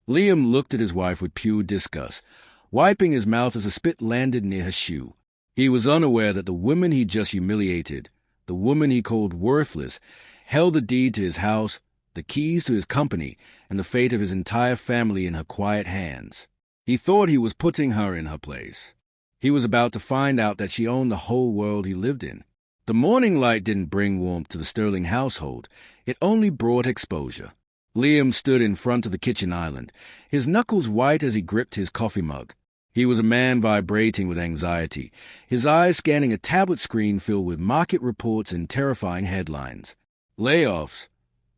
Liam looked at his wife with pure disgust, wiping his mouth as a spit landed near her shoe. He was unaware that the woman he just humiliated, the woman he called worthless, held the deed to his house, the keys to his company, and the fate of his entire family in her quiet hands. He thought he was putting her in her place. He was about to find out that she owned the whole world he lived in. The morning light didn't bring warmth to the Sterling household. It only brought exposure. Liam stood in front of the kitchen island, his knuckles white as he gripped his coffee mug. He was a man vibrating with anxiety, his eyes scanning a tablet screen filled with market reports and terrifying headlines. Layoffs,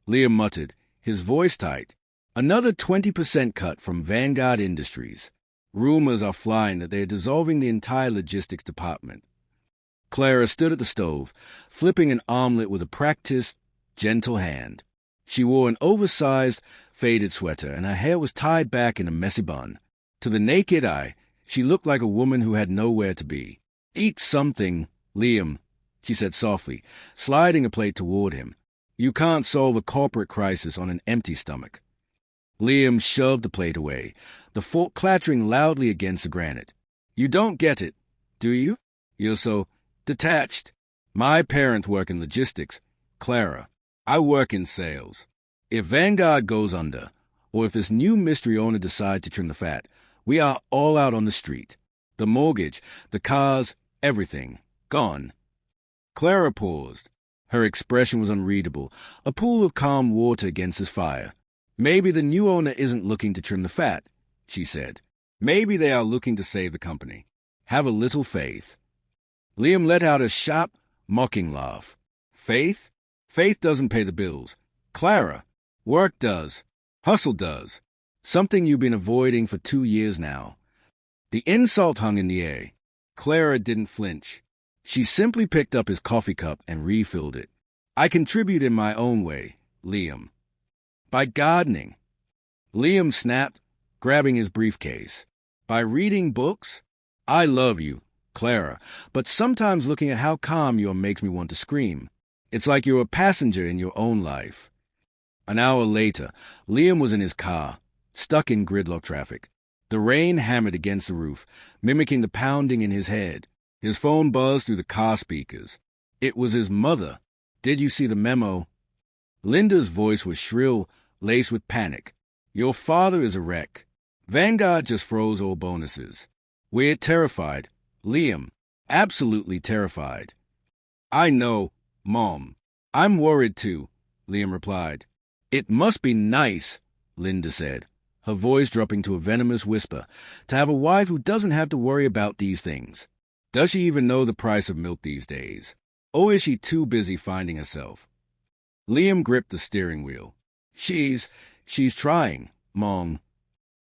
Liam muttered, his voice tight. Another 20% cut from Vanguard Industries. Rumors are flying that they are dissolving the entire logistics department. Clara stood at the stove, flipping an omelet with a practiced, gentle hand. She wore an oversized, faded sweater, and her hair was tied back in a messy bun. To the naked eye, she looked like a woman who had nowhere to be. "Eat something, Liam," she said softly, sliding a plate toward him. "You can't solve a corporate crisis on an empty stomach." Liam shoved the plate away, the fork clattering loudly against the granite. "You don't get it, do you? You're so detached. My parents work in logistics, Clara. I work in sales. If Vanguard goes under, or if this new mystery owner decides to trim the fat, we are all out on the street. The mortgage, the cars, everything. Gone." Clara paused. Her expression was unreadable, a pool of calm water against his fire. "Maybe the new owner isn't looking to trim the fat," she said. "Maybe they are looking to save the company. Have a little faith." Liam let out a sharp, mocking laugh. "Faith? Faith doesn't pay the bills. Clara, work does. Hustle does. Something you've been avoiding for 2 years now." The insult hung in the air. Clara didn't flinch. She simply picked up his coffee cup and refilled it. "I contribute in my own way, Liam." "By gardening." Liam snapped, grabbing his briefcase. "By reading books? I love you, Clara, but sometimes looking at how calm you are makes me want to scream. It's like you're a passenger in your own life." An hour later, Liam was in his car, stuck in gridlock traffic. The rain hammered against the roof, mimicking the pounding in his head. His phone buzzed through the car speakers. It was his mother. "Did you see the memo?" Linda's voice was shrill, laced with panic. "Your father is a wreck. Vanguard just froze all bonuses. We're terrified. Liam, absolutely terrified." "I know, Mom. I'm worried too," Liam replied. "It must be nice," Linda said, her voice dropping to a venomous whisper, "to have a wife who doesn't have to worry about these things. Does she even know the price of milk these days? Or is she too busy finding herself?" Liam gripped the steering wheel. She's trying, Mom.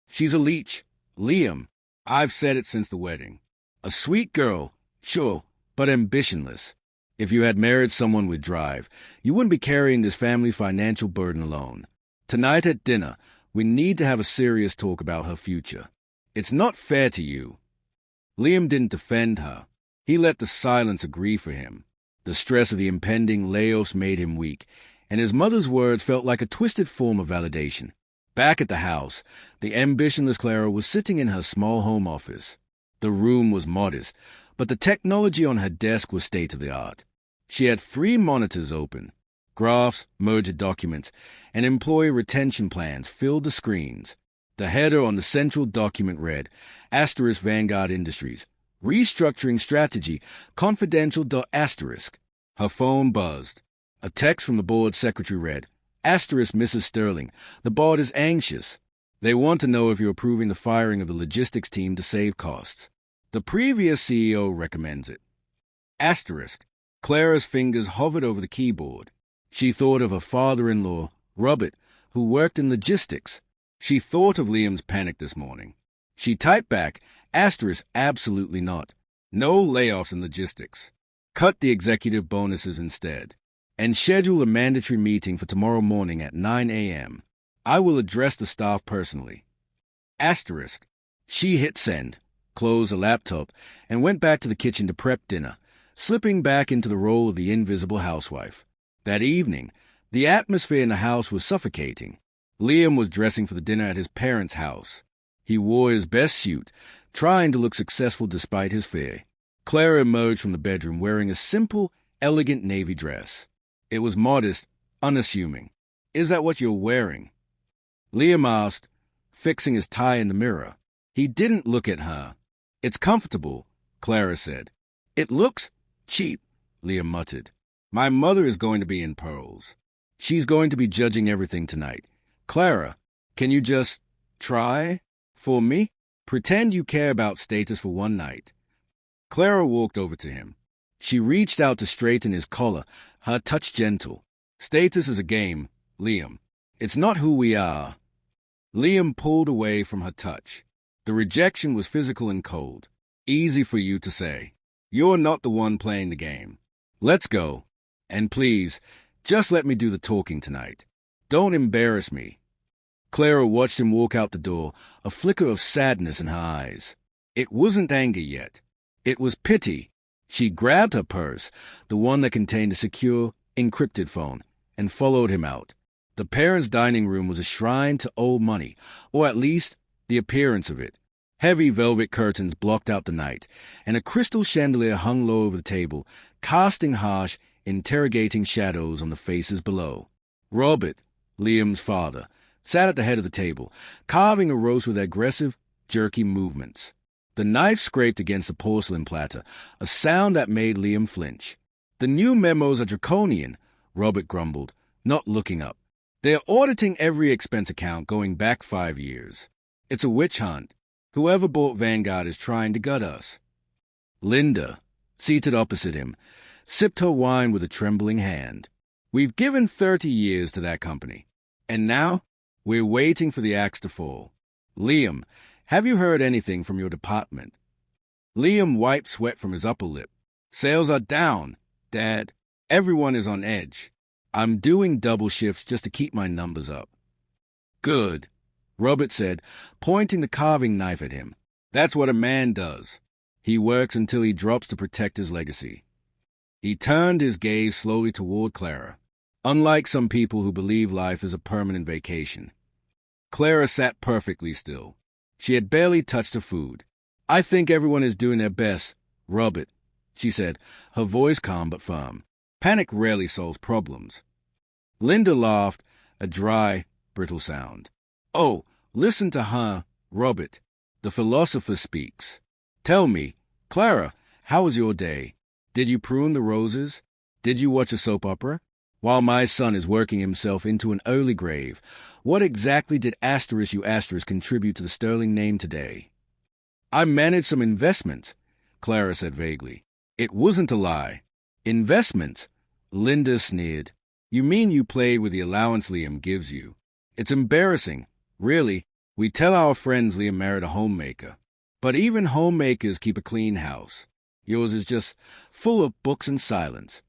She's a leech. Liam, I've said it since the wedding. A sweet girl, sure, but ambitionless. If you had married someone with drive, you wouldn't be carrying this family financial burden alone. Tonight at dinner, we need to have a serious talk about her future. It's not fair to you." Liam didn't defend her. He let the silence agree for him. The stress of the impending layoffs made him weak, and his mother's words felt like a twisted form of validation. Back at the house, the ambitionless Clara was sitting in her small home office. The room was modest, but the technology on her desk was state-of-the-art. She had 3 monitors open. Graphs, merged documents, and employee retention plans filled the screens. The header on the central document read, ** Vanguard Industries, Restructuring Strategy, Confidential. **. Her phone buzzed. A text from the board secretary read, ** Mrs. Sterling, the board is anxious. They want to know if you're approving the firing of the logistics team to save costs. The previous CEO recommends it. **. Clara's fingers hovered over the keyboard. She thought of her father-in-law, Robert, who worked in logistics. She thought of Liam's panic this morning. She typed back, ** Absolutely not. No layoffs in logistics. Cut the executive bonuses instead. And schedule a mandatory meeting for tomorrow morning at 9 a.m. I will address the staff personally. *. She hit send, closed the laptop, and went back to the kitchen to prep dinner, slipping back into the role of the invisible housewife. That evening, the atmosphere in the house was suffocating. Liam was dressing for the dinner at his parents' house. He wore his best suit, trying to look successful despite his fear. Clara emerged from the bedroom wearing a simple, elegant navy dress. It was modest, unassuming. "Is that what you're wearing?" Liam asked, fixing his tie in the mirror. He didn't look at her. "It's comfortable," Clara said. "It looks cheap," Liam muttered. "My mother is going to be in pearls. She's going to be judging everything tonight. Clara, can you just try for me? Pretend you care about status for one night." Clara walked over to him. She reached out to straighten his collar, her touch gentle. "Status is a game, Liam. It's not who we are." Liam pulled away from her touch. The rejection was physical and cold. "Easy for you to say. You're not the one playing the game. Let's go. And please, just let me do the talking tonight. Don't embarrass me." Clara watched him walk out the door, a flicker of sadness in her eyes. It wasn't anger yet. It was pity. She grabbed her purse, the one that contained a secure, encrypted phone, and followed him out. The parents' dining room was a shrine to old money, or at least the appearance of it. Heavy velvet curtains blocked out the night, and a crystal chandelier hung low over the table, casting harsh, interrogating shadows on the faces below. Robert, Liam's father, sat at the head of the table, carving a roast with aggressive, jerky movements. The knife scraped against the porcelain platter, a sound that made Liam flinch. "The new memos are draconian," Robert grumbled, not looking up. "They're auditing every expense account going back 5 years. It's a witch hunt. Whoever bought Vanguard is trying to gut us." Linda, seated opposite him, sipped her wine with a trembling hand. "We've given 30 years to that company, and now we're waiting for the axe to fall. Liam, have you heard anything from your department?" Liam wiped sweat from his upper lip. "Sales are down, Dad. Everyone is on edge. I'm doing double shifts just to keep my numbers up." "Good," Robert said, pointing the carving knife at him. "That's what a man does. He works until he drops to protect his legacy." He turned his gaze slowly toward Clara. Unlike some people who believe life is a permanent vacation, Clara sat perfectly still. She had barely touched her food. "I think everyone is doing their best, Robert," she said, her voice calm but firm. "Panic rarely solves problems." Linda laughed, a dry, brittle sound. "Oh, listen to her, Robert. The philosopher speaks. Tell me, Clara, how was your day? Did you prune the roses? Did you watch a soap opera? While my son is working himself into an early grave, what exactly did *U* contribute to the sterling name today?" "I managed some investments," Clara said vaguely. It wasn't a lie. "Investments?" Linda sneered. "You mean you played with the allowance Liam gives you? It's embarrassing. Really, we tell our friends Liam married a homemaker. But even homemakers keep a clean house. Yours is just full of books and silence."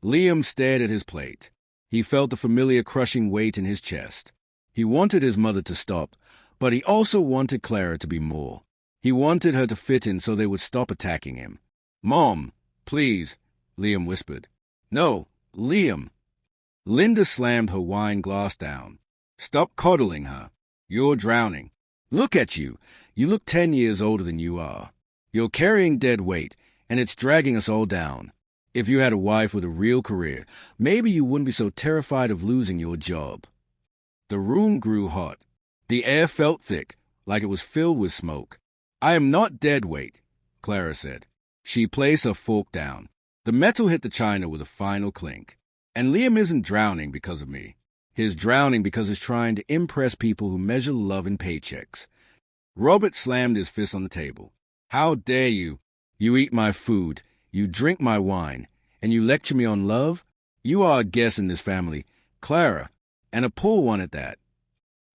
Liam stared at his plate. He felt the familiar crushing weight in his chest. He wanted his mother to stop, but he also wanted Clara to be more. He wanted her to fit in so they would stop attacking him. "Mom, please," Liam whispered. "No, Liam." Linda slammed her wine glass down. "Stop coddling her. You're drowning. Look at you. You look 10 years older than you are. You're carrying dead weight, and it's dragging us all down. If you had a wife with a real career, maybe you wouldn't be so terrified of losing your job." The room grew hot. The air felt thick, like it was filled with smoke. "I am not dead weight," Clara said. She placed her fork down. The metal hit the china with a final clink. "And Liam isn't drowning because of me. He's drowning because he's trying to impress people who measure love in paychecks." Robert slammed his fist on the table. "How dare you? You eat my food, you drink my wine, and you lecture me on love? You are a guest in this family, Clara, and a poor one at that."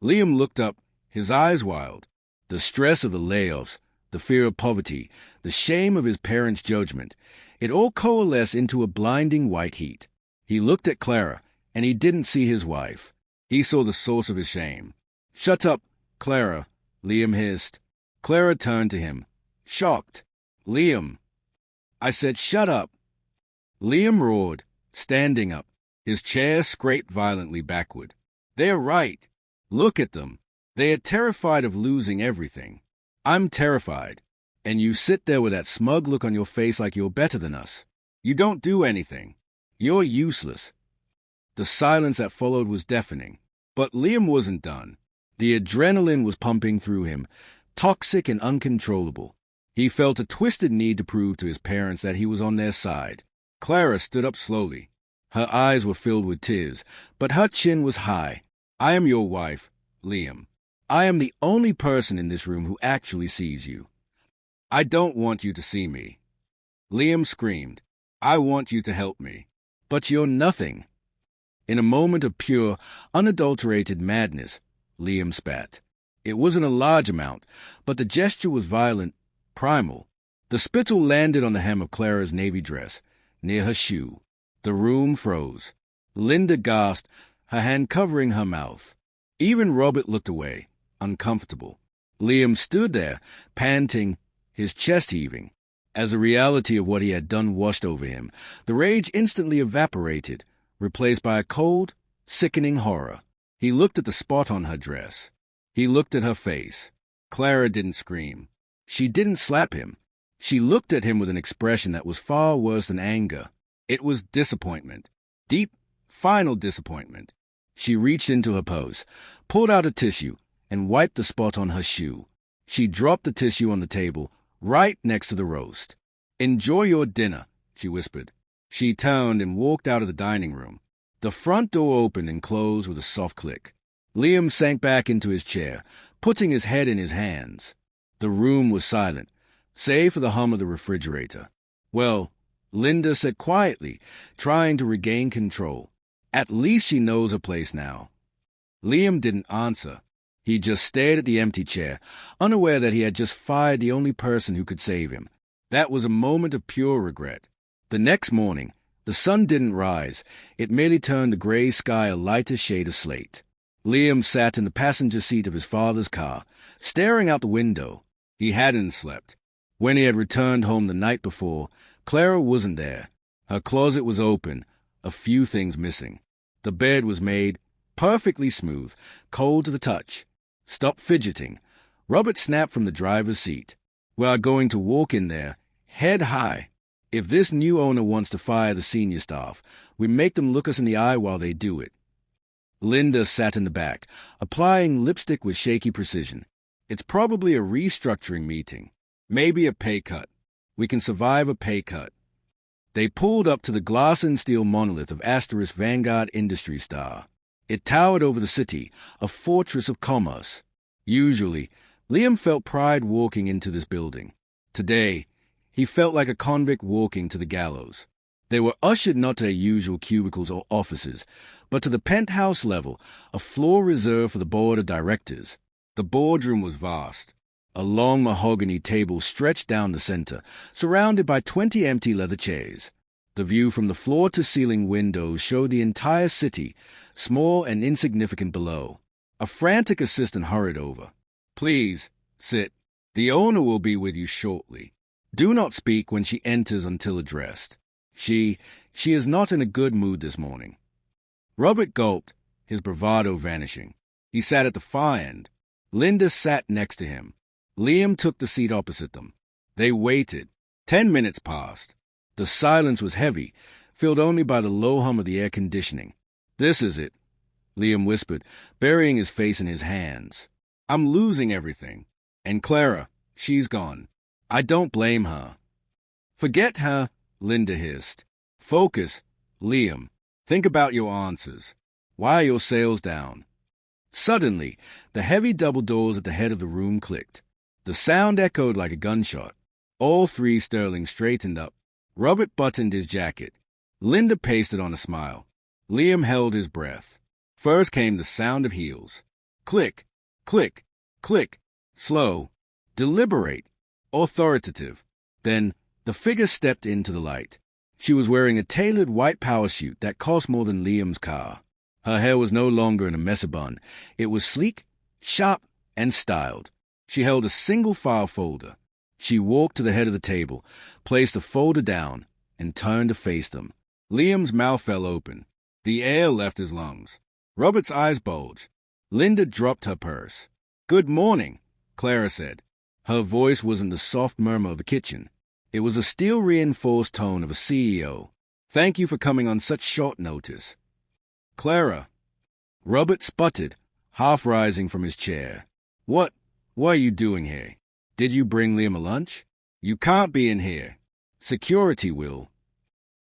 Liam looked up, his eyes wild. The stress of the layoffs, the fear of poverty, the shame of his parents' judgment, it all coalesced into a blinding white heat. He looked at Clara, and he didn't see his wife. He saw the source of his shame. "Shut up, Clara," Liam hissed. Clara turned to him, shocked. "Liam." "I said shut up." Liam roared, standing up. His chair scraped violently backward. "They're right. Look at them. They are terrified of losing everything. I'm terrified. And you sit there with that smug look on your face like you're better than us. You don't do anything. You're useless. The silence that followed was deafening. But Liam wasn't done. The adrenaline was pumping through him, toxic and uncontrollable. He felt a twisted need to prove to his parents that he was on their side. Clara stood up slowly. Her eyes were filled with tears, but her chin was high. I am your wife, Liam. I am the only person in this room who actually sees you. I don't want you to see me. Liam screamed. I want you to help me. But you're nothing. In a moment of pure, unadulterated madness, Liam spat. It wasn't a large amount, but the gesture was violent, primal. The spittle landed on the hem of Clara's navy dress, near her shoe. The room froze. Linda gasped, her hand covering her mouth. Even Robert looked away, uncomfortable. Liam stood there, panting, his chest heaving. As the reality of what he had done washed over him, the rage instantly evaporated, replaced by a cold, sickening horror. He looked at the spot on her dress. He looked at her face. Clara didn't scream. She didn't slap him. She looked at him with an expression that was far worse than anger. It was disappointment. Deep, final disappointment. She reached into her purse, pulled out a tissue, and wiped the spot on her shoe. She dropped the tissue on the table, right next to the roast. Enjoy your dinner, she whispered. She turned and walked out of the dining room. The front door opened and closed with a soft click. Liam sank back into his chair, putting his head in his hands. The room was silent, save for the hum of the refrigerator. Well, Linda said quietly, trying to regain control. At least she knows her place now. Liam didn't answer. He just stared at the empty chair, unaware that he had just fired the only person who could save him. That was a moment of pure regret. The next morning, the sun didn't rise. It merely turned the gray sky a lighter shade of slate. Liam sat in the passenger seat of his father's car, staring out the window. He hadn't slept. When he had returned home the night before, Clara wasn't there. Her closet was open, a few things missing. The bed was made, perfectly smooth, cold to the touch. Stop fidgeting. Robert snapped from the driver's seat. We are going to walk in there, head high. If this new owner wants to fire the senior staff, we make them look us in the eye while they do it. Linda sat in the back, applying lipstick with shaky precision. It's probably a restructuring meeting. Maybe a pay cut. We can survive a pay cut. They pulled up to the glass and steel monolith of Asterisk Vanguard Industry Star. It towered over the city, a fortress of commerce. Usually, Liam felt pride walking into this building. Today, he felt like a convict walking to the gallows. They were ushered not to their usual cubicles or offices, but to the penthouse level, a floor reserved for the board of directors. The boardroom was vast. A long mahogany table stretched down the center, surrounded by 20 empty leather chairs. The view from the floor-to-ceiling windows showed the entire city, small and insignificant below. A frantic assistant hurried over. Please, sit. The owner will be with you shortly. Do not speak when she enters until addressed. She is not in a good mood this morning. Robert gulped, his bravado vanishing. He sat at the far end. Linda sat next to him. Liam took the seat opposite them. They waited. 10 minutes passed. The silence was heavy, filled only by the low hum of the air conditioning. This is it, Liam whispered, burying his face in his hands. I'm losing everything. And Clara, she's gone. I don't blame her. Forget her, Linda hissed. Focus, Liam. Think about your answers. Why are your sales down? Suddenly, the heavy double doors at the head of the room clicked. The sound echoed like a gunshot. All three Sterling straightened up. Robert buttoned his jacket. Linda pasted on a smile. Liam held his breath. First came the sound of heels. Click, click, click. Slow, deliberate, authoritative. Then the figure stepped into the light. She was wearing a tailored white power suit that cost more than Liam's car. Her hair was no longer in a mess of bun. It was sleek, sharp, and styled. She held a single file folder. She walked to the head of the table, placed the folder down, and turned to face them. Liam's mouth fell open. The air left his lungs. Robert's eyes bulged. Linda dropped her purse. "Good morning," Clara said. Her voice wasn't the soft murmur of a kitchen. It was a steel-reinforced tone of a CEO. "Thank you for coming on such short notice." "Clara." Robert sputtered, half rising from his chair. What are you doing here? Did you bring Liam a lunch? You can't be in here. Security will."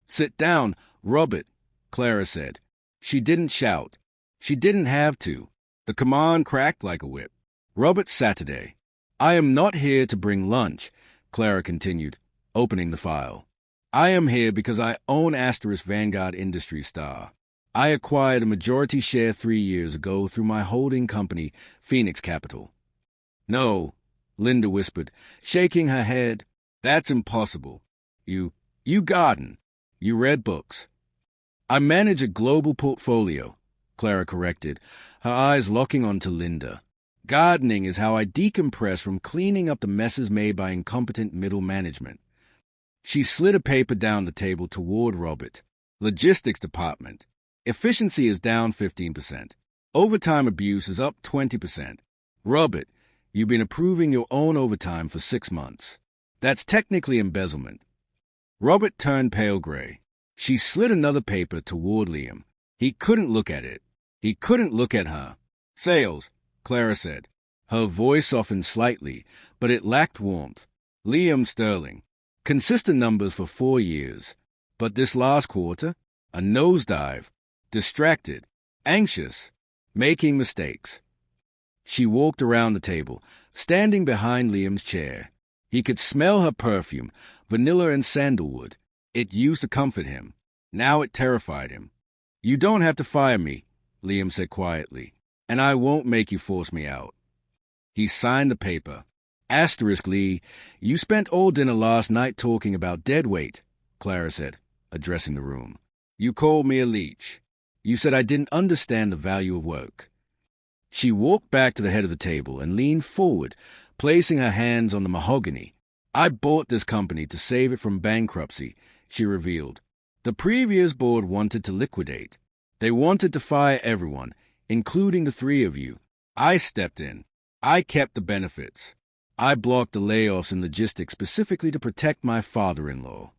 "Sit down, Robert," Clara said. She didn't shout. She didn't have to. The command cracked like a whip. Robert Saturday. "I am not here to bring lunch," Clara continued, opening the file. "I am here because I own * Vanguard Industries Star. I acquired a majority share 3 years ago through my holding company, Phoenix Capital." "No," Linda whispered, shaking her head. "That's impossible. You garden. You read books." "I manage a global portfolio," Clara corrected, her eyes locking onto Linda. "Gardening is how I decompress from cleaning up the messes made by incompetent middle management." She slid a paper down the table toward Robert. "Logistics department. Efficiency is down 15%. Overtime abuse is up 20%. Robert, you've been approving your own overtime for 6 months. That's technically embezzlement." Robert turned pale gray. She slid another paper toward Liam. He couldn't look at it. He couldn't look at her. "Sales," Clara said. Her voice softened slightly, but it lacked warmth. "Liam Sterling. Consistent numbers for 4 years. But this last quarter, a nosedive. Distracted. Anxious. Making mistakes." She walked around the table, standing behind Liam's chair. He could smell her perfume, vanilla and sandalwood. It used to comfort him. Now it terrified him. "You don't have to fire me," Liam said quietly, "and I won't make you force me out." He signed the paper. "Lee, you spent all dinner last night talking about dead weight," Clara said, addressing the room. "You called me a leech. You said I didn't understand the value of work." She walked back to the head of the table and leaned forward, placing her hands on the mahogany. "I bought this company to save it from bankruptcy," she revealed. "The previous board wanted to liquidate. They wanted to fire everyone, including the 3 of you. I stepped in. I kept the benefits. I blocked the layoffs in logistics specifically to protect my father-in-law."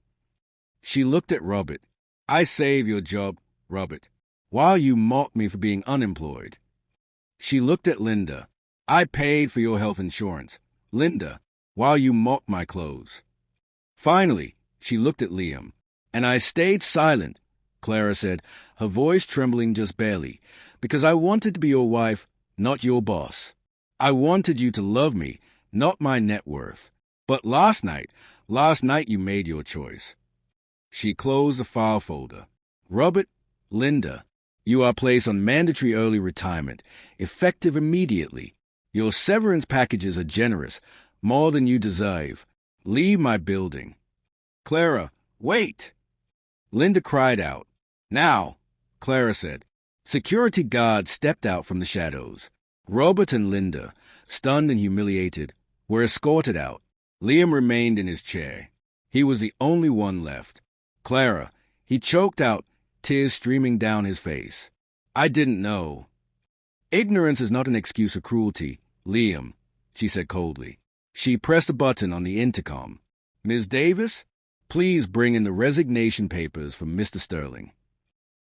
She looked at Robert. "I saved your job, Robert, while you mocked me for being unemployed." She looked at Linda. "I paid for your health insurance, Linda, while you mocked my clothes." Finally, she looked at Liam. "And I stayed silent," Clara said, her voice trembling just barely, "because I wanted to be your wife, not your boss. I wanted you to love me, not my net worth. But last night you made your choice." She closed the file folder. "Robert, Linda, you are placed on mandatory early retirement, effective immediately. Your severance packages are generous, more than you deserve. Leave my building." "Clara, wait!" Linda cried out. "Now," Clara said. Security guards stepped out from the shadows. Robert and Linda, stunned and humiliated, were escorted out. Liam remained in his chair. He was the only one left. "Clara," he choked out, tears streaming down his face. "I didn't know." "Ignorance is not an excuse for cruelty, Liam," she said coldly. She pressed a button on the intercom. "Ms. Davis, please bring in the resignation papers for Mr. Sterling."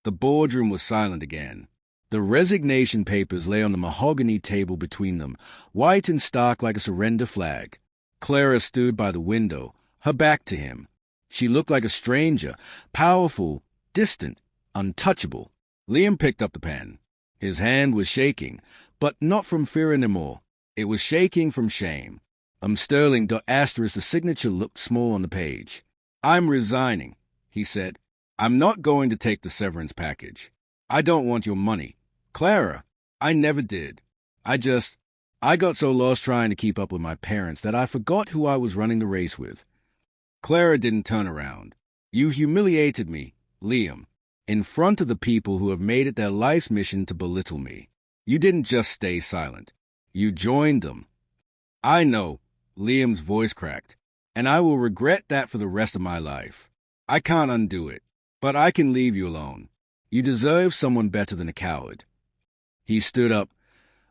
The boardroom was silent again. The resignation papers lay on the mahogany table between them, white and stark like a surrender flag. Clara stood by the window, her back to him. She looked like a stranger, powerful, distant, untouchable. Liam picked up the pen. His hand was shaking, but not from fear anymore. It was shaking from shame. Sterling. The signature looked small on the page. "I'm resigning," he said. "I'm not going to take the severance package. I don't want your money. Clara, I never did. I got so lost trying to keep up with my parents that I forgot who I was running the race with." Clara didn't turn around. "You humiliated me, Liam, in front of the people who have made it their life's mission to belittle me. You didn't just stay silent. You joined them." "I know," Liam's voice cracked, "and I will regret that for the rest of my life. I can't undo it, but I can leave you alone. You deserve someone better than a coward." He stood up.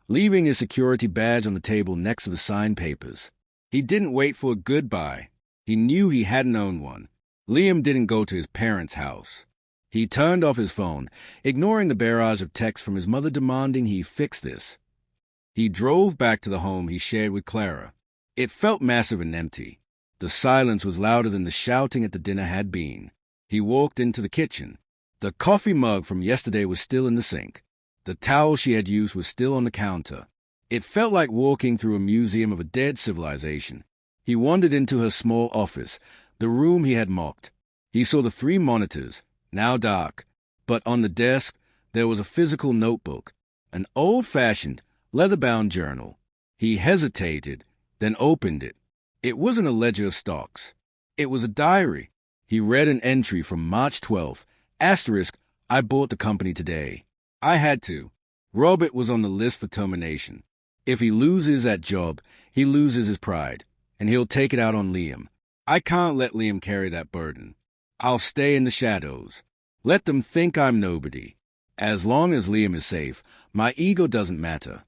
leaving his security badge on the table next to the signed papers. He didn't wait for a goodbye. He knew he hadn't owned one. Liam didn't go to his parents' house. He turned off his phone, ignoring the barrage of texts from his mother demanding he fix this. He drove back to the home he shared with Clara. It felt massive and empty. The silence was louder than the shouting at the dinner had been. He walked into the kitchen. The coffee mug from yesterday was still in the sink. The towel she had used was still on the counter. It felt like walking through a museum of a dead civilization. He wandered into her small office, the room he had mocked. He saw the 3 monitors, now dark, but on the desk there was a physical notebook, an old-fashioned, leather-bound journal. He hesitated, then opened it. It wasn't a ledger of stocks. It was a diary. He read an entry from March 12th, asterisk, I bought the company today. I had to. Robert was on the list for termination. If he loses that job, he loses his pride, and he'll take it out on Liam. I can't let Liam carry that burden. I'll stay in the shadows. Let them think I'm nobody. As long as Liam is safe, my ego doesn't matter.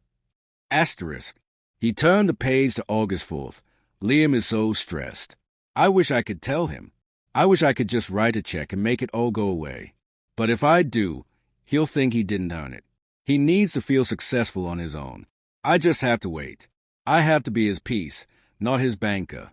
Asterisk. He turned the page to August 4th. Liam is so stressed. I wish I could tell him. I wish I could just write a check and make it all go away. But if I do, he'll think he didn't earn it. He needs to feel successful on his own. I just have to wait. I have to be his peace, not his banker.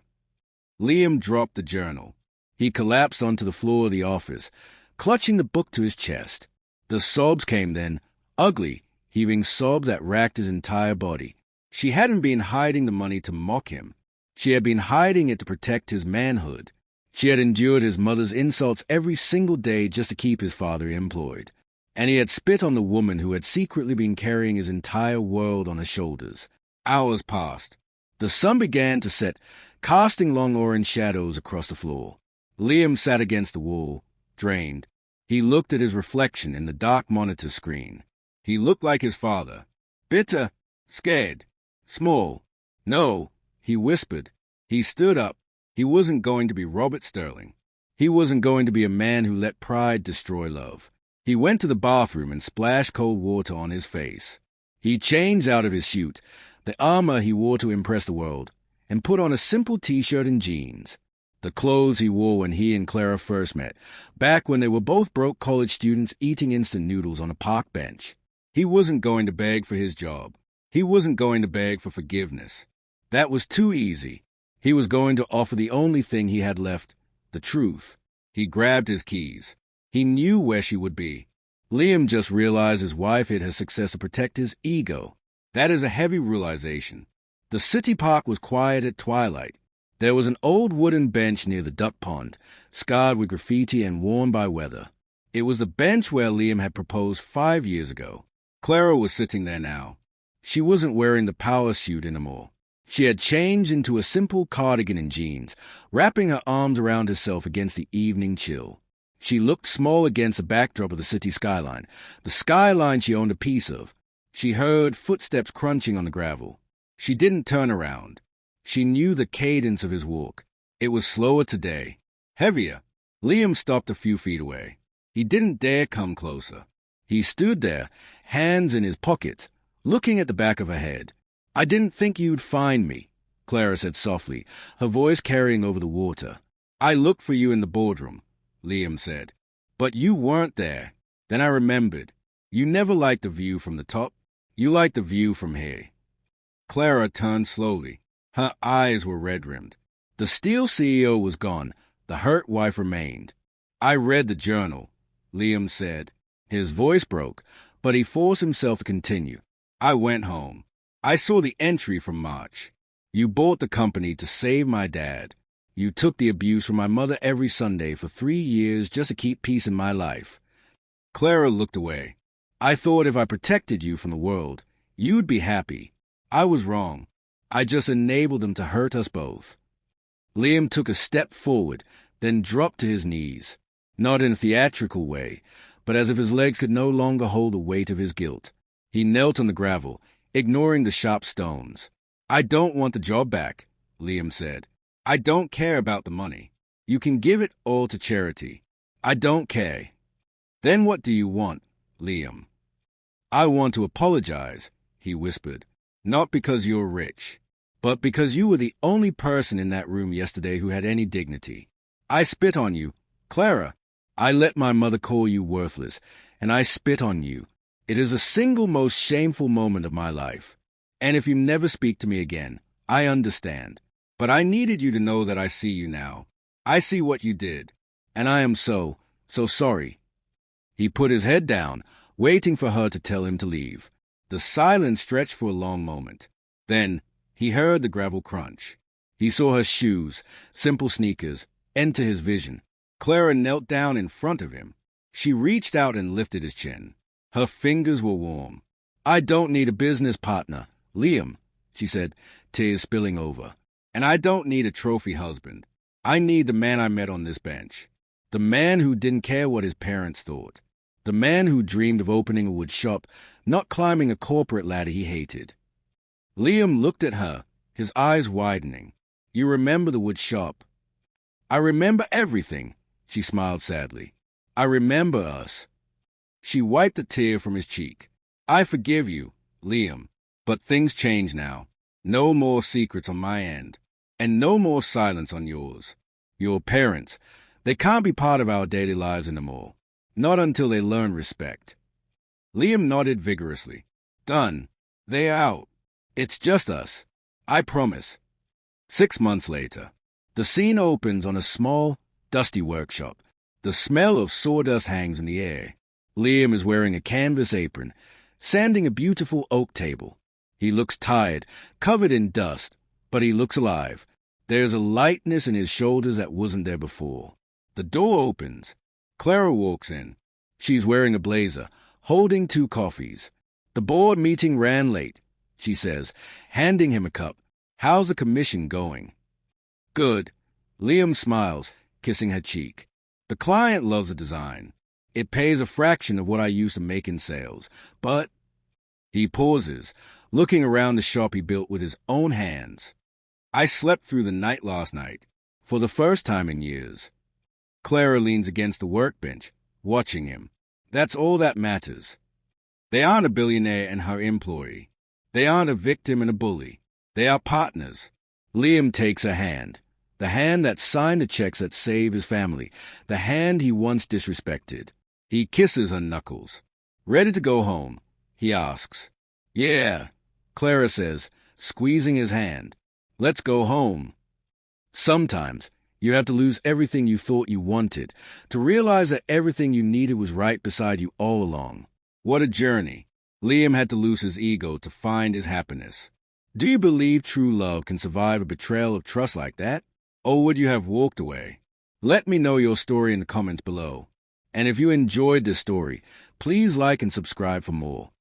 Liam dropped the journal. He collapsed onto the floor of the office, clutching the book to his chest. The sobs came then, ugly, heaving sobs that racked his entire body. She hadn't been hiding the money to mock him. She had been hiding it to protect his manhood. She had endured his mother's insults every single day just to keep his father employed. And he had spit on the woman who had secretly been carrying his entire world on her shoulders. Hours passed. The sun began to set, casting long orange shadows across the floor. Liam sat against the wall, drained. He looked at his reflection in the dark monitor screen. He looked like his father. Bitter, scared, small. No, he whispered. He stood up. He wasn't going to be Robert Sterling. He wasn't going to be a man who let pride destroy love. He went to the bathroom and splashed cold water on his face. He changed out of his suit, the armor he wore to impress the world, and put on a simple t-shirt and jeans. The clothes he wore when he and Clara first met, back when they were both broke college students eating instant noodles on a park bench. He wasn't going to beg for his job. He wasn't going to beg for forgiveness. That was too easy. He was going to offer the only thing he had left, the truth. He grabbed his keys. He knew where she would be. Liam just realized his wife hid her success to protect his ego. That is a heavy realization. The city park was quiet at twilight. There was an old wooden bench near the duck pond, scarred with graffiti and worn by weather. It was the bench where Liam had proposed 5 years ago. Clara was sitting there now. She wasn't wearing the power suit anymore. She had changed into a simple cardigan and jeans, wrapping her arms around herself against the evening chill. She looked small against the backdrop of the city skyline, the skyline she owned a piece of. She heard footsteps crunching on the gravel. She didn't turn around. She knew the cadence of his walk. It was slower today, heavier. Liam stopped a few feet away. He didn't dare come closer. He stood there, hands in his pockets, looking at the back of her head. I didn't think you'd find me, Clara said softly, her voice carrying over the water. I looked for you in the boardroom, Liam said. But you weren't there. Then I remembered. You never liked the view from the top. You liked the view from here. Clara turned slowly. Her eyes were red-rimmed. The steel CEO was gone. The hurt wife remained. I read the journal, Liam said. His voice broke, but he forced himself to continue. I went home. I saw the entry from March. You bought the company to save my dad. You took the abuse from my mother every Sunday for 3 years just to keep peace in my life. Clara looked away. I thought if I protected you from the world, you'd be happy. I was wrong. I just enabled them to hurt us both. Liam took a step forward, then dropped to his knees. Not in a theatrical way, but as if his legs could no longer hold the weight of his guilt. He knelt on the gravel, ignoring the sharp stones. I don't want the job back, Liam said. I don't care about the money. You can give it all to charity. I don't care. Then what do you want, Liam? I want to apologize, he whispered. Not because you're rich, but because you were the only person in that room yesterday who had any dignity. I spit on you, Clara. I let my mother call you worthless, and I spit on you. It is the single most shameful moment of my life. And if you never speak to me again, I understand. But I needed you to know that I see you now. I see what you did, and I am so sorry. He put his head down, waiting for her to tell him to leave. The silence stretched for a long moment. Then he heard the gravel crunch. He saw her shoes, simple sneakers, enter his vision. Clara knelt down in front of him. She reached out and lifted his chin. Her fingers were warm. I don't need a business partner, Liam, she said, tears spilling over. And I don't need a trophy husband. I need the man I met on this bench. The man who didn't care what his parents thought. The man who dreamed of opening a wood shop, not climbing a corporate ladder he hated. Liam looked at her, his eyes widening. You remember the wood shop? I remember everything, she smiled sadly. I remember us. She wiped a tear from his cheek. I forgive you, Liam, but things change now. No more secrets on my end, and no more silence on yours. Your parents, they can't be part of our daily lives anymore. Not until they learn respect. Liam nodded vigorously. Done. They're out. It's just us. I promise. 6 months later, the scene opens on a small, dusty workshop. The smell of sawdust hangs in the air. Liam is wearing a canvas apron, sanding a beautiful oak table. He looks tired, covered in dust, but he looks alive. There's a lightness in his shoulders that wasn't there before. The door opens. Clara walks in. She's wearing a blazer, holding 2 coffees. The board meeting ran late, she says, handing him a cup. How's the commission going? Good. Liam smiles, kissing her cheek. The client loves the design. It pays a fraction of what I used to make in sales, but... He pauses, looking around the shop he built with his own hands. I slept through the night last night, for the first time in years. Clara leans against the workbench, watching him. That's all that matters. They aren't a billionaire and her employee. They aren't a victim and a bully. They are partners. Liam takes her hand, the hand that signed the checks that saved his family, the hand he once disrespected. He kisses her knuckles. Ready to go home? He asks. Yeah, Clara says, squeezing his hand. Let's go home. Sometimes you have to lose everything you thought you wanted to realize that everything you needed was right beside you all along. What a journey. Liam had to lose his ego to find his happiness. Do you believe true love can survive a betrayal of trust like that? Or would you have walked away? Let me know your story in the comments below. And if you enjoyed this story, please like and subscribe for more.